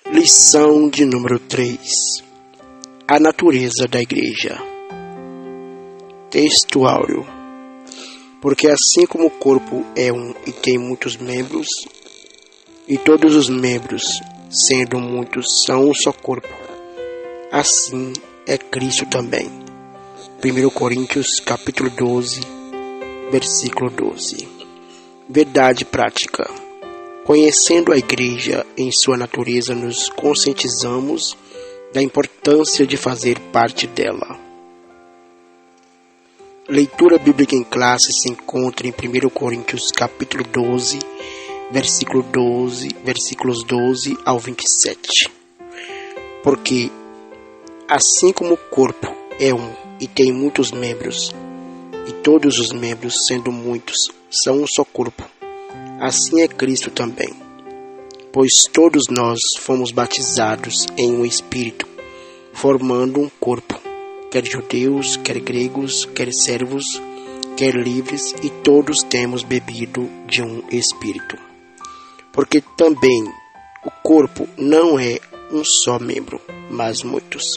Lição de número 3. A natureza da igreja. Texto áureo. Porque assim como o corpo é um e tem muitos membros, e todos os membros, sendo muitos, são um só corpo, assim é Cristo também. 1 Coríntios capítulo 12, versículo 12. Verdade prática. Conhecendo a igreja em sua natureza, nos conscientizamos da importância de fazer parte dela. Leitura bíblica em classe se encontra em 1 Coríntios capítulo 12, versículos 12 ao 27. Porque, assim como o corpo é um e tem muitos membros, e todos os membros, sendo muitos, são um só corpo, assim é Cristo também. Pois todos nós fomos batizados em um Espírito, formando um corpo, quer judeus, quer gregos, quer servos, quer livres, e todos temos bebido de um Espírito. Porque também o corpo não é um só membro, mas muitos.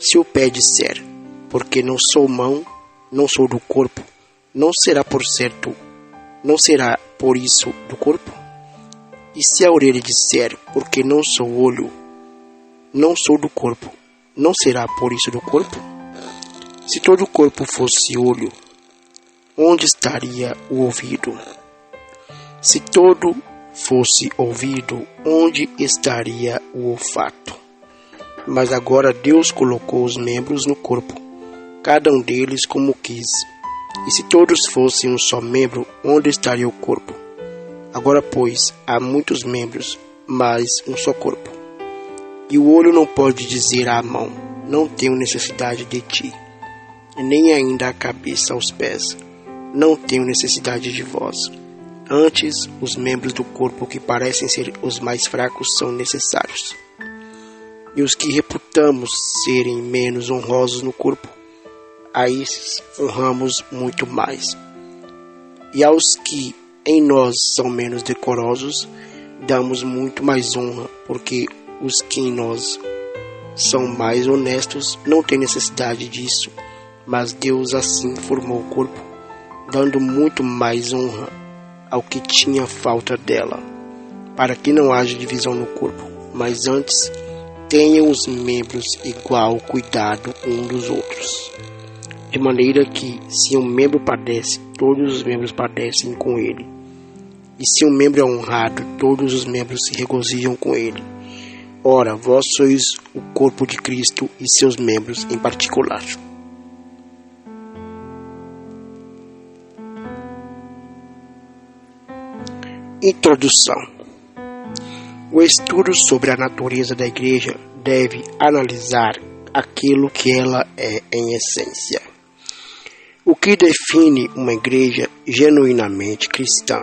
Se o pé disser, porque não sou mão, não sou do corpo, não será por isso do corpo? E se a orelha disser, porque não sou olho, não sou do corpo, não será por isso do corpo? Se todo o corpo fosse olho, onde estaria o ouvido? Se todo fosse ouvido, onde estaria o olfato? Mas agora Deus colocou os membros no corpo, cada um deles como quis. E se todos fossem um só membro, onde estaria o corpo? Agora, pois, há muitos membros, mas um só corpo. E o olho não pode dizer à mão, não tenho necessidade de ti, nem ainda a cabeça aos pés, não tenho necessidade de vós. Antes, os membros do corpo que parecem ser os mais fracos são necessários. E os que reputamos serem menos honrosos no corpo, a esses honramos muito mais. E aos que em nós são menos decorosos, damos muito mais honra, porque os que em nós são mais honestos não têm necessidade disso, mas Deus assim formou o corpo, dando muito mais honra ao que tinha falta dela, para que não haja divisão no corpo, mas antes tenham os membros igual cuidado um dos outros. De maneira que, se um membro padece, todos os membros padecem com ele. E se um membro é honrado, todos os membros se regozijam com ele. Ora, vós sois o corpo de Cristo e seus membros em particular. Introdução. O estudo sobre a natureza da igreja deve analisar aquilo que ela é em essência. O que define uma igreja genuinamente cristã?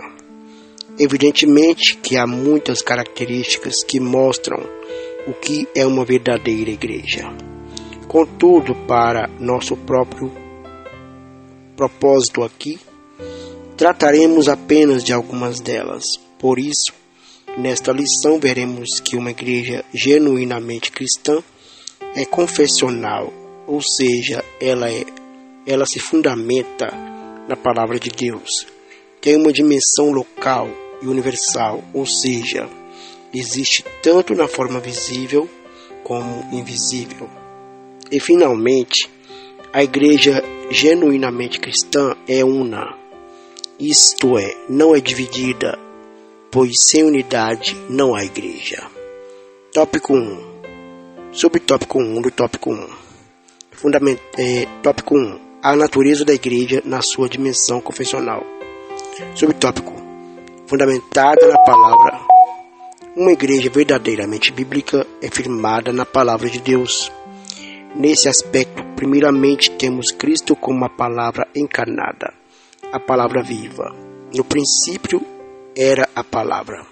Evidentemente que há muitas características que mostram o que é uma verdadeira igreja. Contudo, para nosso próprio propósito aqui, trataremos apenas de algumas delas. Por isso, nesta lição veremos que uma igreja genuinamente cristã é confessional, ou seja, ela se fundamenta na palavra de Deus. Tem uma dimensão local e universal, ou seja, existe tanto na forma visível como invisível. E finalmente, a igreja genuinamente cristã é una, isto é, não é dividida, pois sem unidade não há igreja. Tópico 1. Subtópico 1 do tópico 1. Tópico 1. A natureza da igreja na sua dimensão confessional. Subtópico. Fundamentada na palavra. Uma igreja verdadeiramente bíblica é firmada na palavra de Deus. Nesse aspecto, primeiramente temos Cristo como a palavra encarnada, a palavra viva. No princípio era a palavra.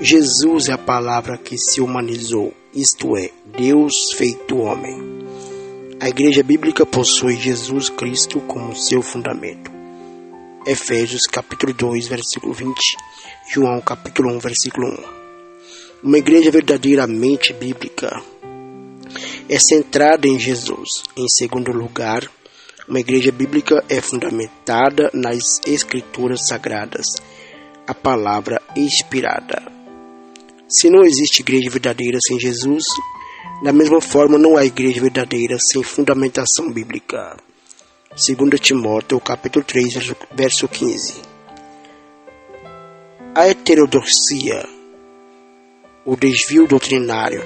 Jesus é a palavra que se humanizou, isto é, Deus feito homem. A igreja bíblica possui Jesus Cristo como seu fundamento. Efésios capítulo 2, versículo 20, João capítulo 1, versículo 1. Uma igreja verdadeiramente bíblica é centrada em Jesus. Em segundo lugar, uma igreja bíblica é fundamentada nas Escrituras Sagradas, a palavra inspirada. Se não existe igreja verdadeira sem Jesus, da mesma forma não há igreja verdadeira sem fundamentação bíblica. 2 Timóteo, capítulo 3, verso 15. A heterodoxia, o desvio doutrinário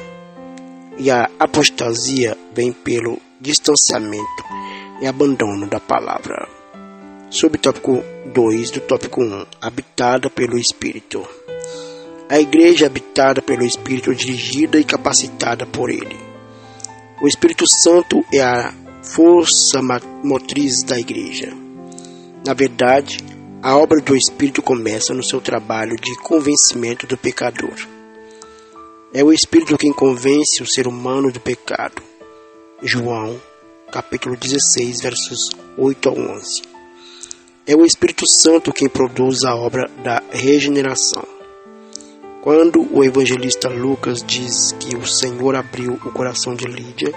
e a apostasia vêm pelo distanciamento e abandono da palavra. Subtópico 2 do tópico 1. Habitada pelo Espírito. A igreja habitada pelo Espírito, dirigida e capacitada por Ele. O Espírito Santo é a força motriz da igreja. Na verdade, a obra do Espírito começa no seu trabalho de convencimento do pecador. É o Espírito quem convence o ser humano do pecado. João, capítulo 16, versos 8 a 11. É o Espírito Santo quem produz a obra da regeneração. Quando o evangelista Lucas diz que o Senhor abriu o coração de Lídia,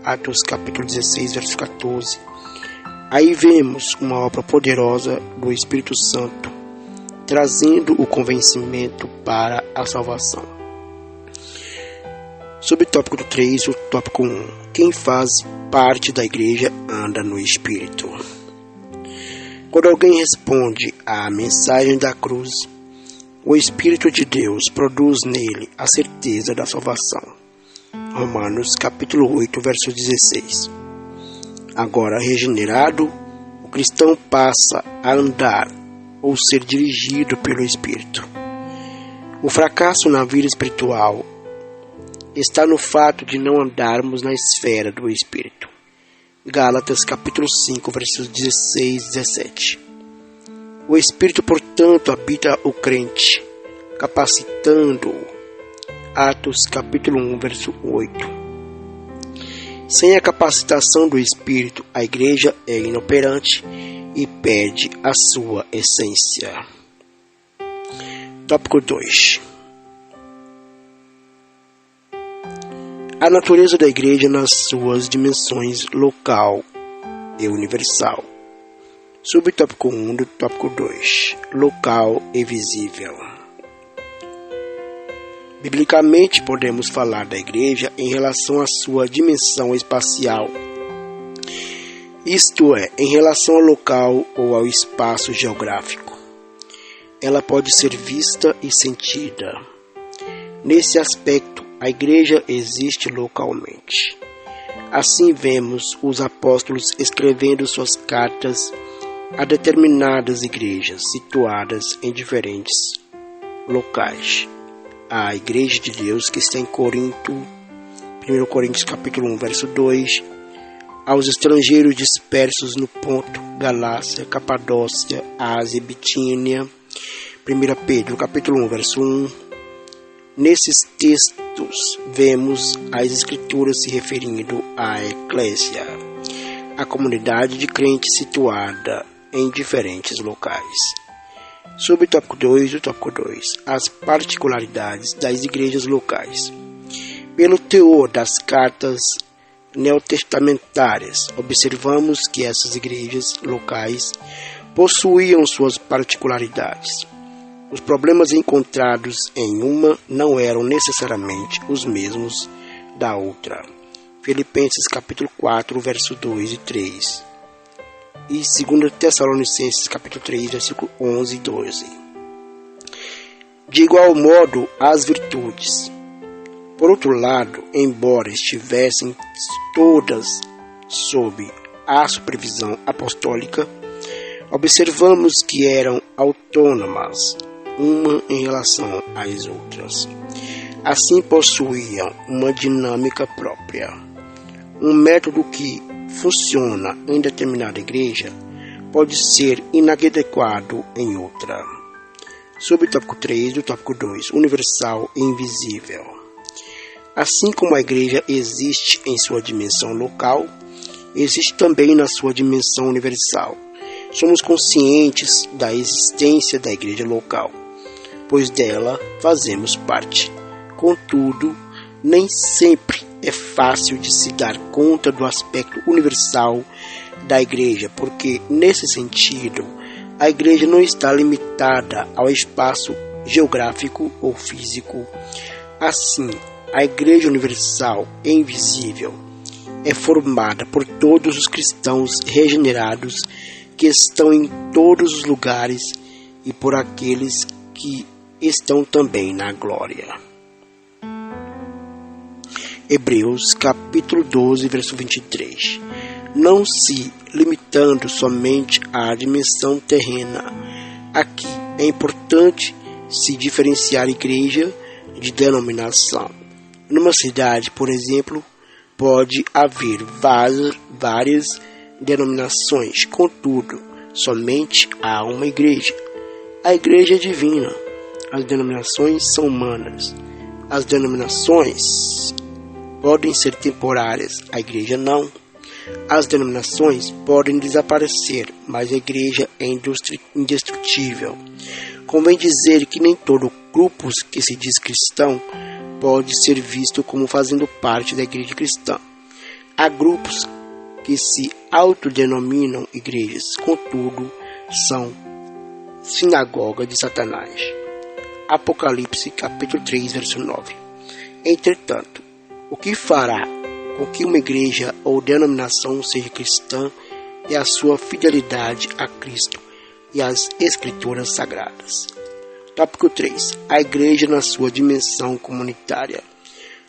Atos capítulo 16, verso 14, aí vemos uma obra poderosa do Espírito Santo, trazendo o convencimento para a salvação. Subtópico 3, o tópico 1. Quem faz parte da igreja anda no Espírito. Quando alguém responde à mensagem da cruz, o Espírito de Deus produz nele a certeza da salvação. Romanos capítulo 8, verso 16. Agora regenerado, o cristão passa a andar ou ser dirigido pelo Espírito. O fracasso na vida espiritual está no fato de não andarmos na esfera do Espírito. Gálatas capítulo 5, versos 16 e 17. O Espírito, portanto, habita o crente, capacitando-o. Atos capítulo 1, verso 8. Sem a capacitação do Espírito, a igreja é inoperante e perde a sua essência. Tópico 2. A natureza da igreja nas suas dimensões local e universal. Subtópico 1 do tópico 2. Local e visível. Biblicamente, podemos falar da igreja em relação à sua dimensão espacial, isto é, em relação ao local ou ao espaço geográfico. Ela pode ser vista e sentida. Nesse aspecto, a igreja existe localmente. Assim vemos os apóstolos escrevendo suas cartas a determinadas igrejas situadas em diferentes locais. A igreja de Deus que está em Corinto, 1 Coríntios capítulo 1, verso 2, aos estrangeiros dispersos no Ponto, Galácia, Capadócia, Ásia e Bitínia, 1 Pedro capítulo 1, verso 1. Nesses textos, vemos as Escrituras se referindo à Eclésia, a comunidade de crentes situada em diferentes locais. Subtópico 2 do tópico 2. As particularidades das igrejas locais. Pelo teor das cartas neotestamentárias, observamos que essas igrejas locais possuíam suas particularidades. Os problemas encontrados em uma não eram necessariamente os mesmos da outra. Filipenses capítulo 4, verso 2 e 3. E 2 Tessalonicenses capítulo 3, versículo 11 e 12. De igual modo, as virtudes. Por outro lado, embora estivessem todas sob a supervisão apostólica, observamos que eram autônomas uma em relação às outras. Assim possuíam uma dinâmica própria. Um método que funciona em determinada igreja pode ser inadequado em outra. Subtópico 3 do tópico 2. Universal e invisível. Assim como a igreja existe em sua dimensão local, existe também na sua dimensão universal. Somos conscientes da existência da igreja local, pois dela fazemos parte. Contudo, nem sempre é fácil de se dar conta do aspecto universal da igreja, porque, nesse sentido, a igreja não está limitada ao espaço geográfico ou físico. Assim, a igreja universal e invisível é formada por todos os cristãos regenerados que estão em todos os lugares e por aqueles que estão também na glória. Hebreus capítulo 12, verso 23. Não se limitando somente à dimensão terrena. Aqui é importante se diferenciar igreja de denominação. Numa cidade, por exemplo, pode haver várias denominações, contudo, somente há uma igreja. A igreja é divina. As denominações são humanas. As denominações podem ser temporárias, a igreja não. As denominações podem desaparecer, mas a igreja é indestrutível. Convém dizer que nem todo grupo que se diz cristão pode ser visto como fazendo parte da igreja cristã. Há grupos que se autodenominam igrejas, contudo, são sinagoga de Satanás. Apocalipse capítulo 3, verso 9. Entretanto, o que fará com que uma igreja ou denominação seja cristã é a sua fidelidade a Cristo e às Escrituras Sagradas. Tópico 3. A igreja na sua dimensão comunitária.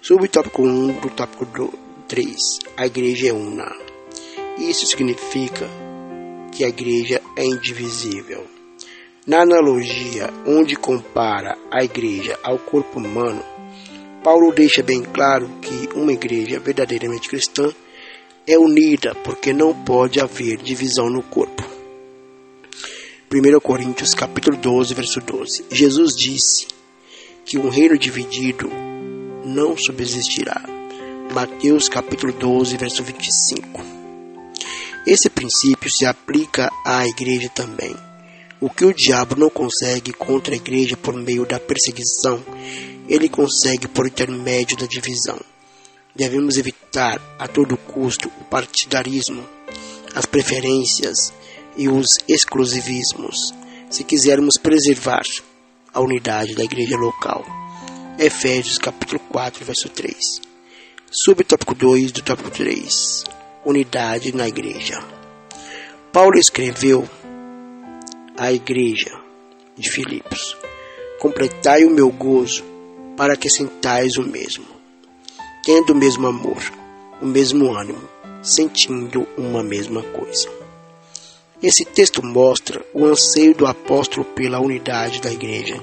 Subtópico 1 do tópico 3. A igreja é una. Isso significa que a igreja é indivisível. Na analogia onde compara a igreja ao corpo humano, Paulo deixa bem claro que uma igreja verdadeiramente cristã é unida porque não pode haver divisão no corpo. 1 Coríntios capítulo 12, verso 12. Jesus disse que um reino dividido não subsistirá. Mateus capítulo 12, verso 25. Esse princípio se aplica à igreja também. O que o diabo não consegue contra a igreja por meio da perseguição, ele consegue por intermédio da divisão. Devemos evitar a todo custo o partidarismo, as preferências e os exclusivismos, se quisermos preservar a unidade da igreja local. Efésios capítulo 4, verso 3. Subtópico 2 do tópico 3. Unidade na igreja. Paulo escreveu à igreja de Filipos: completai o meu gozo, para que sintais o mesmo, tendo o mesmo amor, o mesmo ânimo, sentindo uma mesma coisa. Esse texto mostra o anseio do apóstolo pela unidade da igreja,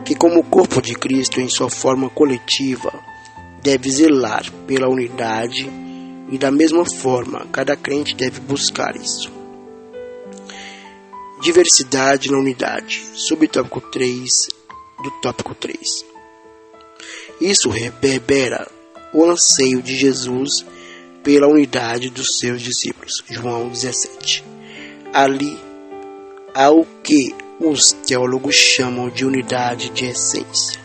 que como corpo de Cristo em sua forma coletiva, deve zelar pela unidade e da mesma forma cada crente deve buscar isso. Diversidade na unidade, subtópico 3 do tópico 3. Isso reverbera o anseio de Jesus pela unidade dos seus discípulos. João 17. Ali há o que os teólogos chamam de unidade de essência.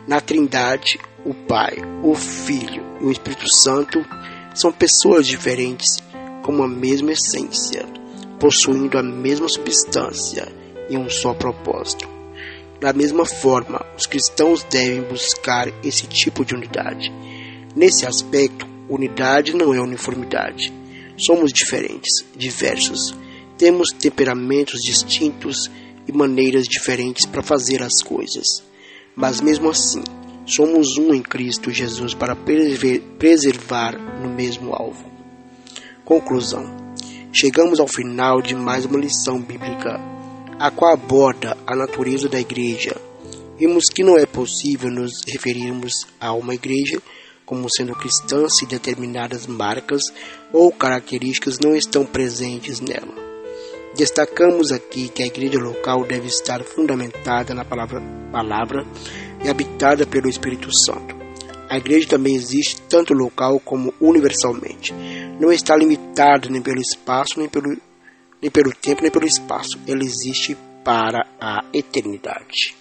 Na Trindade, o Pai, o Filho e o Espírito Santo são pessoas diferentes com uma mesma essência, possuindo a mesma substância e um só propósito. Da mesma forma, os cristãos devem buscar esse tipo de unidade. Nesse aspecto, unidade não é uniformidade. Somos diferentes, diversos. Temos temperamentos distintos e maneiras diferentes para fazer as coisas. Mas mesmo assim, somos um em Cristo Jesus para preservar no mesmo alvo. Conclusão. Chegamos ao final de mais uma lição bíblica, a qual aborda a natureza da igreja. Vimos que não é possível nos referirmos a uma igreja como sendo cristã se determinadas marcas ou características não estão presentes nela. Destacamos aqui que a igreja local deve estar fundamentada na palavra e habitada pelo Espírito Santo. A igreja também existe tanto local como universalmente. Não está limitada nem pelo espaço, nem pelo tempo, nem pelo espaço. Ela existe para a eternidade.